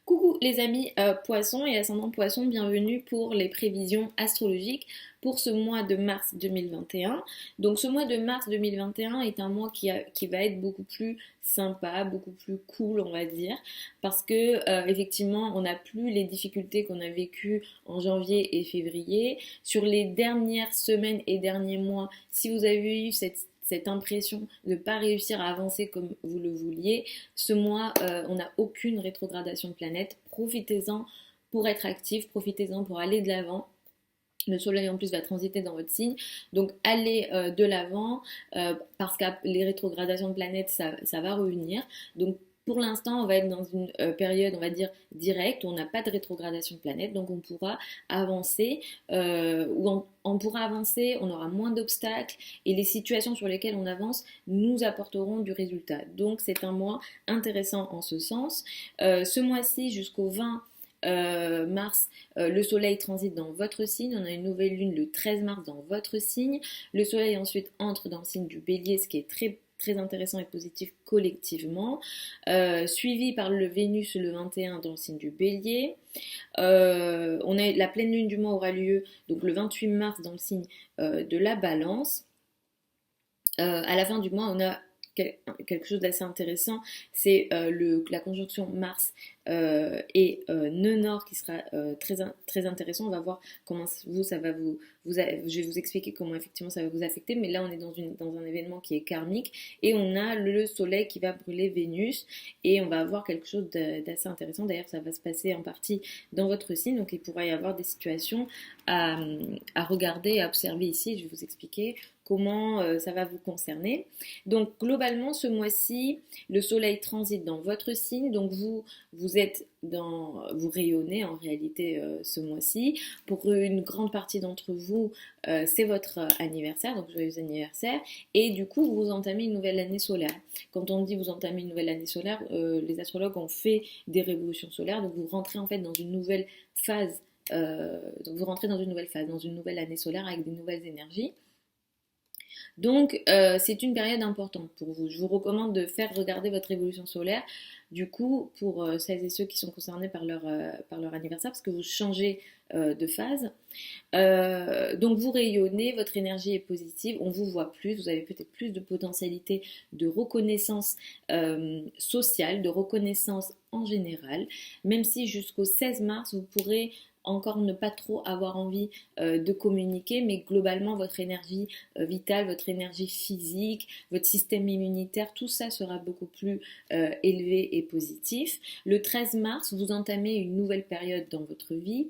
Coucou les amis poissons et ascendant poissons, bienvenue pour les prévisions astrologiques pour ce mois de mars 2021. Donc ce mois de mars 2021 est un mois qui va être beaucoup plus sympa, beaucoup plus cool on va dire, parce que effectivement on n'a plus les difficultés qu'on a vécues en janvier et février. Sur les dernières semaines et derniers mois, si vous avez eu cette impression de ne pas réussir à avancer comme vous le vouliez, ce mois, on n'a aucune rétrogradation de planète. Profitez-en pour être actif, profitez-en pour aller de l'avant. Le soleil en plus va transiter dans votre signe, donc allez de l'avant parce que les rétrogradations de planètes ça va revenir. Donc pour l'instant, on va être dans une période, on va dire, directe, où on n'a pas de rétrogradation de planète, donc on pourra avancer, on pourra avancer, on aura moins d'obstacles, et les situations sur lesquelles on avance nous apporteront du résultat. Donc c'est un mois intéressant en ce sens. Ce mois-ci, jusqu'au 20 mars, le soleil transite dans votre signe, on a une nouvelle lune le 13 mars dans votre signe, le soleil ensuite entre dans le signe du bélier, ce qui est très intéressant et positif collectivement, suivi par le Vénus le 21 dans le signe du bélier. La pleine lune du mois aura lieu donc le 28 mars dans le signe de la balance. À la fin du mois, on a quelque chose d'assez intéressant, c'est la conjonction Mars et nœud nord qui sera très intéressant. On va voir comment ça va je vais vous expliquer comment effectivement ça va vous affecter, mais là on est dans un événement qui est karmique et on a le soleil qui va brûler Vénus et on va avoir quelque chose d'assez intéressant. D'ailleurs ça va se passer en partie dans votre signe, donc il pourra y avoir des situations à regarder et à observer ici. Je vais vous expliquer comment ça va vous concerner. Donc globalement ce mois-ci, le soleil transite dans votre signe, donc vous rayonnez en réalité ce mois-ci. Pour une grande partie d'entre vous, c'est votre anniversaire, donc joyeux anniversaire, et du coup vous entamez une nouvelle année solaire. Quand on dit vous entamez une nouvelle année solaire, les astrologues ont fait des révolutions solaires, donc vous rentrez en fait dans une nouvelle phase, dans une nouvelle année solaire avec des nouvelles énergies. Donc, c'est une période importante pour vous. Je vous recommande de faire regarder votre évolution solaire, du coup, pour celles et ceux qui sont concernés par leur anniversaire, parce que vous changez de phase. Donc, vous rayonnez, votre énergie est positive, on vous voit plus, vous avez peut-être plus de potentialité de reconnaissance sociale, de reconnaissance en général, même si jusqu'au 16 mars, vous pourrez encore ne pas trop avoir envie de communiquer, mais globalement votre énergie vitale, votre énergie physique, votre système immunitaire, tout ça sera beaucoup plus élevé et positif. Le 13 mars, vous entamez une nouvelle période dans votre vie.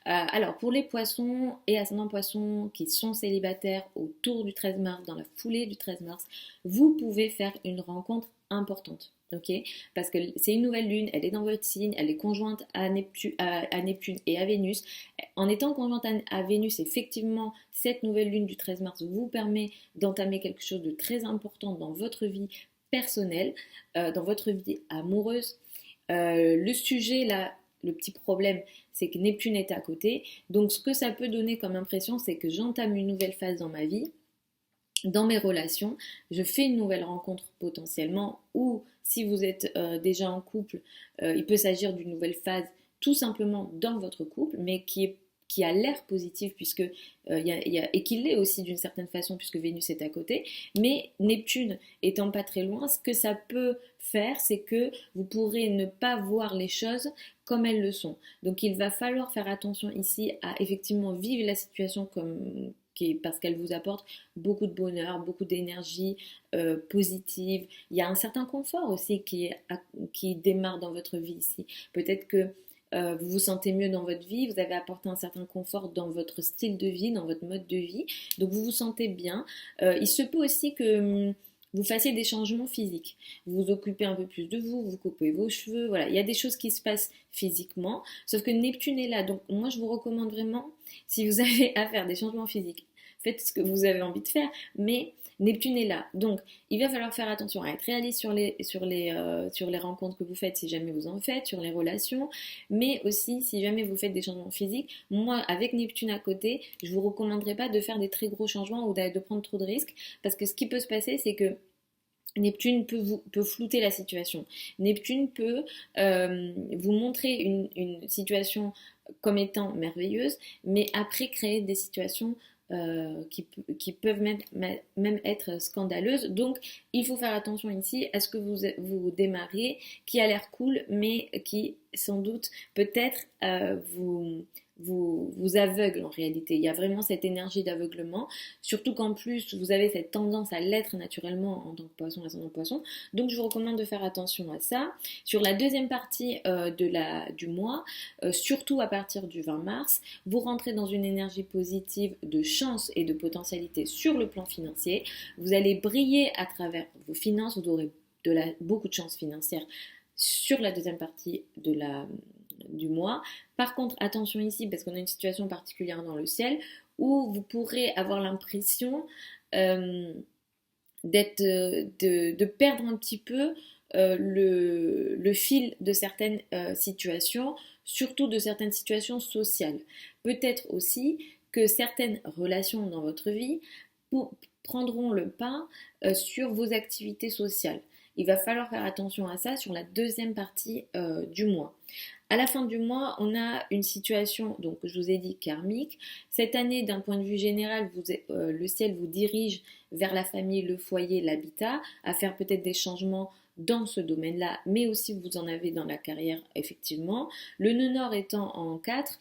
Alors pour les poissons et ascendants poissons qui sont célibataires autour du 13 mars, dans la foulée du 13 mars, vous pouvez faire une rencontre importante. Ok, parce que c'est une nouvelle lune, elle est dans votre signe, elle est conjointe à Neptune et à Vénus. En étant conjointe à Vénus, effectivement, cette nouvelle lune du 13 mars vous permet d'entamer quelque chose de très important dans votre vie personnelle, dans votre vie amoureuse. Le sujet là, le petit problème, c'est que Neptune est à côté. Donc ce que ça peut donner comme impression, c'est que j'entame une nouvelle phase dans ma vie, dans mes relations, je fais une nouvelle rencontre potentiellement, ou si vous êtes déjà en couple, il peut s'agir d'une nouvelle phase tout simplement dans votre couple, mais qui a l'air positive puisque et qui l'est aussi d'une certaine façon puisque Vénus est à côté, mais Neptune étant pas très loin, ce que ça peut faire, c'est que vous pourrez ne pas voir les choses comme elles le sont. Donc il va falloir faire attention ici à effectivement vivre la situation parce qu'elle vous apporte beaucoup de bonheur, beaucoup d'énergie positive. Il y a un certain confort aussi qui démarre dans votre vie ici. Peut-être que vous vous sentez mieux dans votre vie, vous avez apporté un certain confort dans votre style de vie, dans votre mode de vie, donc vous vous sentez bien. Il se peut aussi que vous fassiez des changements physiques. Vous vous occupez un peu plus de vous, vous coupez vos cheveux, voilà. Il y a des choses qui se passent physiquement, sauf que Neptune est là. Donc moi je vous recommande vraiment, si vous avez à faire des changements physiques, faites ce que vous avez envie de faire, mais Neptune est là. Donc il va falloir faire attention à être réaliste sur les rencontres que vous faites, si jamais vous en faites, sur les relations, mais aussi si jamais vous faites des changements physiques. Moi, avec Neptune à côté, je vous recommanderais pas de faire des très gros changements ou de prendre trop de risques, parce que ce qui peut se passer, c'est que Neptune peut flouter la situation. Neptune peut vous montrer une situation comme étant merveilleuse, mais après créer des situations qui peuvent même être scandaleuses. Donc, il faut faire attention ici à ce que vous démarrez, qui a l'air cool, mais qui sans doute peut-être vous aveugle en réalité. Il y a vraiment cette énergie d'aveuglement, surtout qu'en plus vous avez cette tendance à l'être naturellement en tant que poisson, ascendant poisson. Donc je vous recommande de faire attention à ça. Sur la deuxième partie du mois, surtout à partir du 20 mars, vous rentrez dans une énergie positive de chance et de potentialité sur le plan financier. Vous allez briller à travers vos finances, vous aurez beaucoup de chance financière sur la deuxième partie du mois. Par contre, attention ici, parce qu'on a une situation particulière dans le ciel, où vous pourrez avoir l'impression de perdre un petit peu le fil de certaines situations, surtout de certaines situations sociales. Peut-être aussi que certaines relations dans votre vie prendront le pas sur vos activités sociales. Il va falloir faire attention à ça sur la deuxième partie du mois. À la fin du mois, on a une situation, donc je vous ai dit karmique. Cette année, d'un point de vue général, le ciel vous dirige vers la famille, le foyer, l'habitat, à faire peut-être des changements dans ce domaine-là, mais aussi vous en avez dans la carrière, effectivement. Le nœud nord étant en 4,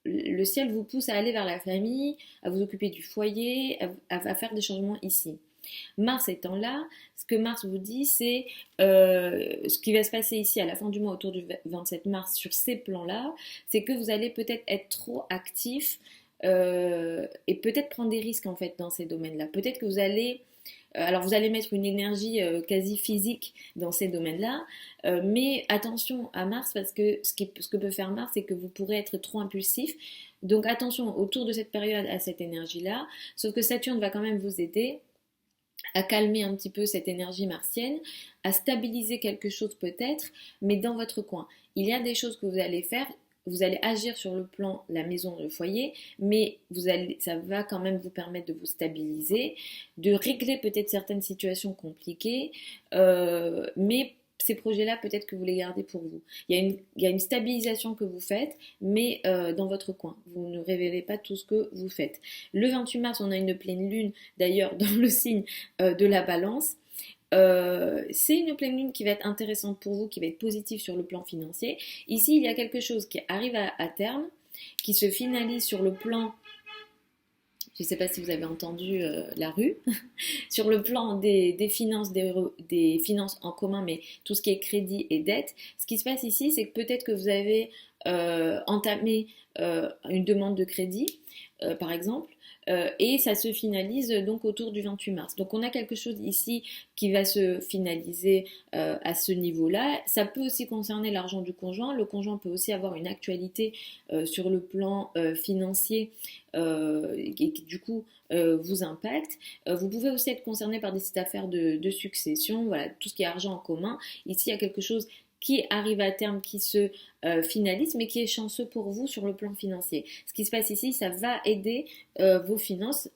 le ciel vous pousse à aller vers la famille, à vous occuper du foyer, à faire des changements ici. Mars étant là, ce que Mars vous dit, c'est ce qui va se passer ici à la fin du mois autour du 27 mars sur ces plans-là, c'est que vous allez peut-être être trop actif et peut-être prendre des risques en fait dans ces domaines-là. Peut-être que vous allez alors vous allez mettre une énergie quasi physique dans ces domaines-là, mais attention à Mars parce que ce que peut faire Mars, c'est que vous pourrez être trop impulsif. Donc attention autour de cette période à cette énergie-là, sauf que Saturne va quand même vous aider à calmer un petit peu cette énergie martienne, à stabiliser quelque chose peut-être, mais dans votre coin. Il y a des choses que vous allez faire, vous allez agir sur le plan la maison, le foyer, mais ça va quand même vous permettre de vous stabiliser, de régler peut-être certaines situations compliquées, mais ces projets-là, peut-être que vous les gardez pour vous. Il y a une stabilisation que vous faites, mais dans votre coin. Vous ne révélez pas tout ce que vous faites. Le 28 mars, on a une pleine lune, d'ailleurs, dans le signe de la balance. C'est une pleine lune qui va être intéressante pour vous, qui va être positive sur le plan financier. Ici, il y a quelque chose qui arrive à terme, qui se finalise sur le plan... Je ne sais pas si vous avez entendu la rue, sur le plan des finances, des finances en commun, mais tout ce qui est crédit et dette. Ce qui se passe ici, c'est que peut-être que vous avez entamé une demande de crédit, par exemple, et ça se finalise donc autour du 28 mars. Donc on a quelque chose ici qui va se finaliser à ce niveau-là. Ça peut aussi concerner l'argent du conjoint. Le conjoint peut aussi avoir une actualité sur le plan financier qui du coup vous impacte. Vous pouvez aussi être concerné par des sites d'affaires de succession, voilà, tout ce qui est argent en commun. Ici, il y a quelque chose qui arrive à terme, qui se finalise, mais qui est chanceux pour vous sur le plan financier. Ce qui se passe ici, ça va aider vos finances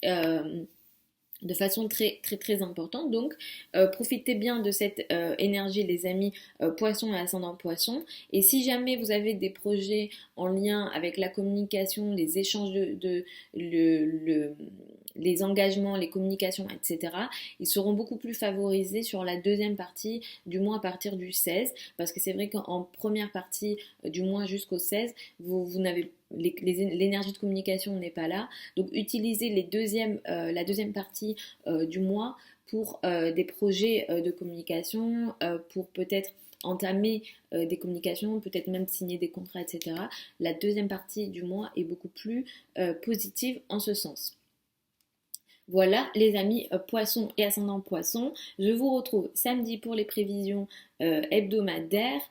de façon très très très importante. Donc profitez bien de cette énergie les amis poissons et ascendant poissons, et si jamais vous avez des projets en lien avec la communication, les échanges les engagements, les communications, etc., ils seront beaucoup plus favorisés sur la deuxième partie du mois à partir du 16, parce que c'est vrai qu'en première partie du mois jusqu'au 16, vous n'avez l'énergie de communication n'est pas là, donc utilisez la deuxième partie du mois pour des projets de communication, pour peut-être entamer des communications, peut-être même signer des contrats, etc. La deuxième partie du mois est beaucoup plus positive en ce sens. Voilà les amis poissons et ascendant poissons, je vous retrouve samedi pour les prévisions hebdomadaires.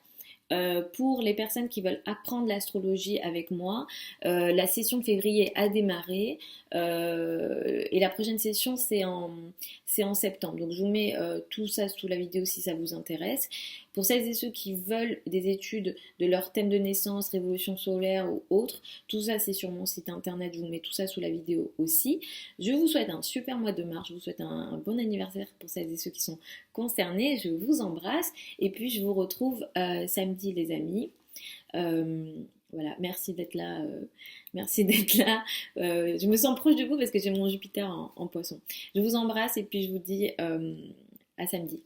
Pour les personnes qui veulent apprendre l'astrologie avec moi, la session de février a démarré et la prochaine session c'est en septembre. Donc je vous mets tout ça sous la vidéo si ça vous intéresse. Pour celles et ceux qui veulent des études de leur thème de naissance, révolution solaire ou autre, tout ça c'est sur mon site internet, je vous mets tout ça sous la vidéo aussi. Je vous souhaite un super mois de mars, je vous souhaite un bon anniversaire pour celles et ceux qui sont concernés, je vous embrasse et puis je vous retrouve samedi les amis. Voilà, merci d'être là. Merci d'être là. Je me sens proche de vous parce que j'ai mon Jupiter en poisson. Je vous embrasse et puis je vous dis à samedi.